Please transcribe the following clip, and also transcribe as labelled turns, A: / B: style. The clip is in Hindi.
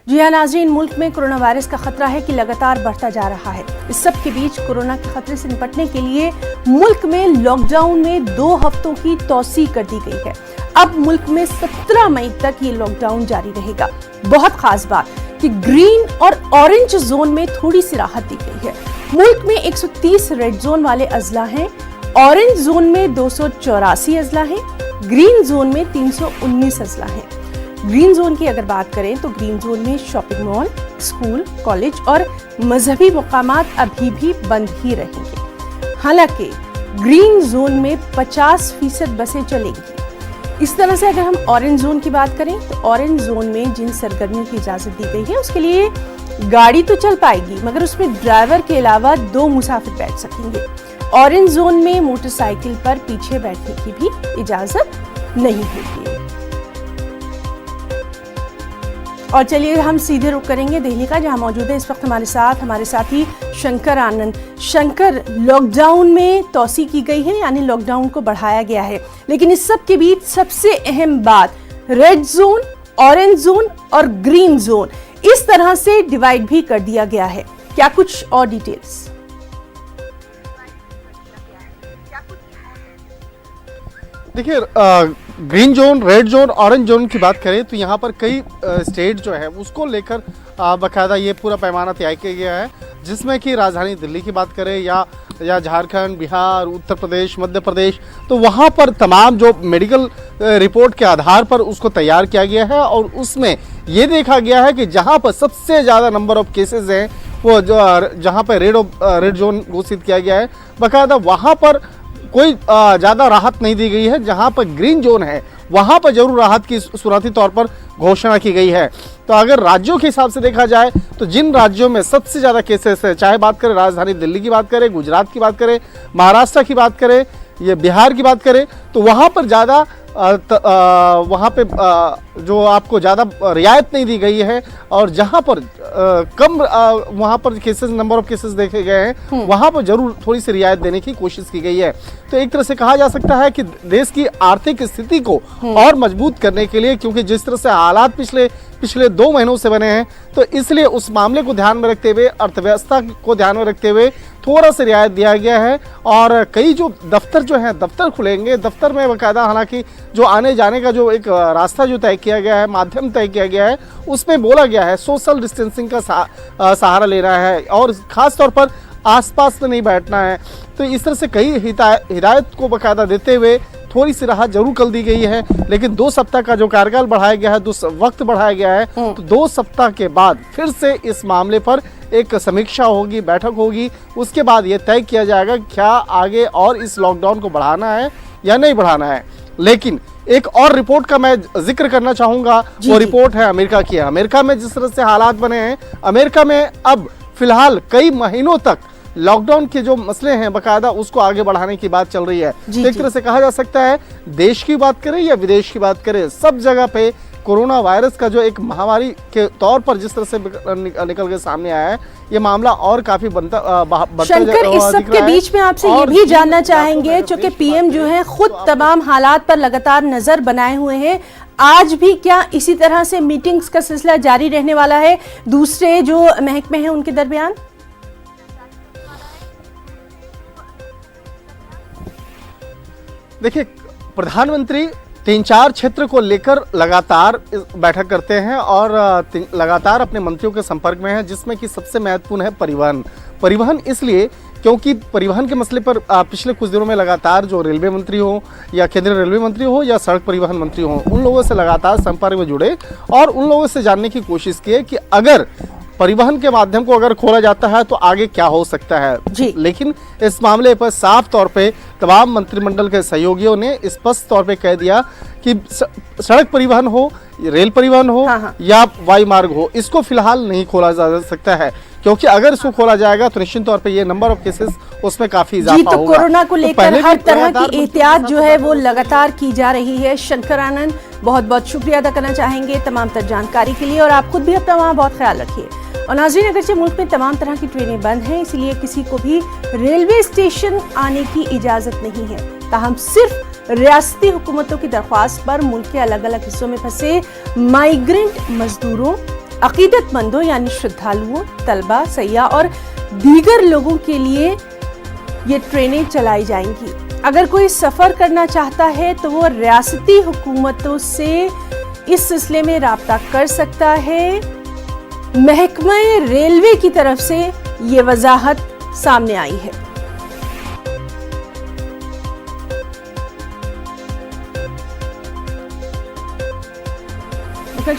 A: जी हाँ नाज़रीन, मुल्क में कोरोना वायरस का खतरा है कि लगातार बढ़ता जा रहा है। इस सब के बीच कोरोना के खतरे से निपटने के लिए मुल्क में लॉकडाउन में 2 हफ्तों की तौसी कर दी गई है। अब मुल्क में 17 मई तक ये लॉकडाउन जारी रहेगा। बहुत खास बात कि ग्रीन और ऑरेंज जोन में थोड़ी सी राहत दी गई है। मुल्क में 130 रेड जोन वाले अजला हैं, ऑरेंज जोन में 284 अजला हैं, ग्रीन जोन में 319 अजला हैं। ग्रीन जोन की अगर बात करें तो ग्रीन जोन में शॉपिंग मॉल, स्कूल, कॉलेज और मजहबी मुकामात अभी भी बंद ही रहेंगे। हालांकि ग्रीन जोन में 50% बसें चलेंगी। इस तरह से अगर हम ऑरेंज जोन की बात करें तो ऑरेंज जोन में जिन सरगर्मियों की इजाजत दी गई है उसके लिए गाड़ी तो चल पाएगी, मगर उसमें ड्राइवर के अलावा 2 मुसाफिर बैठ सकेंगे। ऑरेंज जोन में मोटरसाइकिल पर पीछे बैठने की भी इजाजत नहीं होगी। और चलिए हम सीधे रुख करेंगे दिल्ली का, जहां मौजूद है इस वक्त हमारे साथी शंकर आनंद। शंकर, लॉकडाउन में तौसी की गई है, यानी लॉकडाउन को बढ़ाया गया है, लेकिन इस सब के बीच सबसे अहम बात रेड जोन, ऑरेंज जोन और ग्रीन जोन इस तरह से डिवाइड भी कर दिया गया है। क्या कुछ और डिटेल्स?
B: देखिए, green zone, red zone, orange zone की बात करें तो यहाँ पर कई स्टेट जो है उसको लेकर बाकायदा ये पूरा पैमाना तय किया गया है, जिसमें कि राजधानी दिल्ली की बात करें या झारखंड, बिहार, उत्तर प्रदेश, मध्य प्रदेश, तो वहाँ पर तमाम जो मेडिकल रिपोर्ट के आधार पर उसको तैयार किया गया है और उसमें ये देखा गया है कि जहाँ पर सबसे ज़्यादा नंबर ऑफ केसेस हैं वो जहाँ पर रेड जोन घोषित किया गया है, बाकायदा वहाँ पर कोई ज़्यादा राहत नहीं दी गई है। जहाँ पर ग्रीन जोन है वहाँ पर जरूर राहत की शुरुआती तौर पर घोषणा की गई है। तो अगर राज्यों के हिसाब से देखा जाए तो जिन राज्यों में सबसे ज़्यादा केसेस है, चाहे बात करें राजधानी दिल्ली की बात करें, गुजरात की बात करें, महाराष्ट्र की बात करें, ये बिहार की बात करें, तो वहाँ पर ज़्यादा वहाँ पे जो आपको ज़्यादा रियायत नहीं दी गई है और जहाँ पर कम वहाँ पर केसेस, नंबर ऑफ केसेस देखे गए हैं, वहाँ पर जरूर थोड़ी सी रियायत देने की कोशिश की गई है। तो एक तरह से कहा जा सकता है कि देश की आर्थिक स्थिति को और मजबूत करने के लिए, क्योंकि जिस तरह से हालात पिछले 2 महीनों से बने हैं, तो इसलिए उस मामले को ध्यान में रखते हुए, अर्थव्यवस्था को ध्यान में रखते हुए थोड़ा सा रियायत दिया गया है। और कई जो दफ्तर खुलेंगे, दफ्तर में बाकायदा हालांकि जो आने जाने का जो एक रास्ता जो तय किया गया है, माध्यम तय किया गया है, उसमें बोला गया है सोशल डिस्टेंसिंग का सहारा लेना है और ख़ास तौर पर आसपास में नहीं बैठना है। तो इस तरह से कई हिदायत को बाकायदा देते हुए थोड़ी सी राहत जरूर कर दी गई है, लेकिन 2 सप्ताह का जो कार्यकाल बढ़ाया गया है, वक्त बढ़ाया गया है, तो 2 सप्ताह के बाद फिर से इस मामले पर एक समीक्षा होगी, बैठक होगी। उसके बाद ये तय किया जाएगा क्या आगे और इस लॉकडाउन को बढ़ाना है या नहीं बढ़ाना है। लेकिन एक और रिपोर्ट का मैं जिक्र करना चाहूँगा, वो रिपोर्ट है अमेरिका की। अमेरिका में जिस तरह से हालात बने हैं, अमेरिका में अब फिलहाल कई महीनों तक लॉकडाउन के जो मसले हैं बाकायदा उसको आगे बढ़ाने की बात चल रही है। तो एक तरह से कहा जा सकता है, देश की बात करें या विदेश की बात करें, सब जगह पे कोरोना वायरस का जो एक महामारी के तौर पर जिस तरह से निकल के सामने आया है, ये मामला और काफी
A: शंकर, इस सब के बीच में आपसे ये भी जानना चाहेंगे, चूंकि पीएम जो है खुद तमाम हालात पर लगातार नजर बनाए हुए हैं, आज भी क्या इसी तरह से मीटिंग्स का सिलसिला जारी रहने वाला है दूसरे जो महकमे हैं उनके दरमियान?
B: देखिए, प्रधानमंत्री 3-4 क्षेत्र को लेकर लगातार बैठक करते हैं और लगातार अपने मंत्रियों के संपर्क में हैं, जिसमें कि सबसे महत्वपूर्ण है परिवहन। इसलिए क्योंकि परिवहन के मसले पर पिछले कुछ दिनों में लगातार जो रेलवे मंत्री हो या केंद्रीय रेलवे मंत्री हो या सड़क परिवहन मंत्री हो, उन लोगों से लगातार संपर्क में जुड़े और उन लोगों से जानने की कोशिश की कि अगर परिवहन के माध्यम को अगर खोला जाता है तो आगे क्या हो सकता है जी। लेकिन इस मामले पर साफ तौर पे तमाम मंत्रिमंडल के सहयोगियों ने स्पष्ट तौर पे कह दिया कि सड़क परिवहन हो, रेल परिवहन हो या वायु मार्ग हो, इसको फिलहाल नहीं खोला जा सकता है, क्योंकि अगर इसको खोला जाएगा तो निश्चित तौर पे ये नंबर ऑफ केसेस उसमें काफी इजाफा
A: होगा। तो कोरोना को लेकर हर तरह की एहतियात जो है वो लगातार की जा रही है। शंकर आनंद, बहुत बहुत शुक्रिया अदा करना चाहेंगे तमाम तर जानकारी के लिए, और आप खुद भी अपना वहाँ बहुत ख्याल रखिए। और नाज़रीन, अगरचे मुल्क में तमाम तरह की ट्रेनें बंद हैं, इसलिए किसी को भी रेलवे स्टेशन आने की इजाजत नहीं है, ताहम सिर्फ रियासती हुकूमतों की दरख्वास्त पर मुल्क के अलग अलग हिस्सों में फंसे माइग्रेंट मजदूरों, अकीदतमंदों यानी श्रद्धालुओं, तलबा, सयाह और दीगर लोगों के लिए ये ट्रेनें चलाई जाएंगी। अगर कोई सफ़र करना चाहता है तो वो रियासती हुकूमतों से इस सिलसिले में राब्ता कर सकता है। महकमा रेलवे की तरफ से ये वजाहत सामने आई है।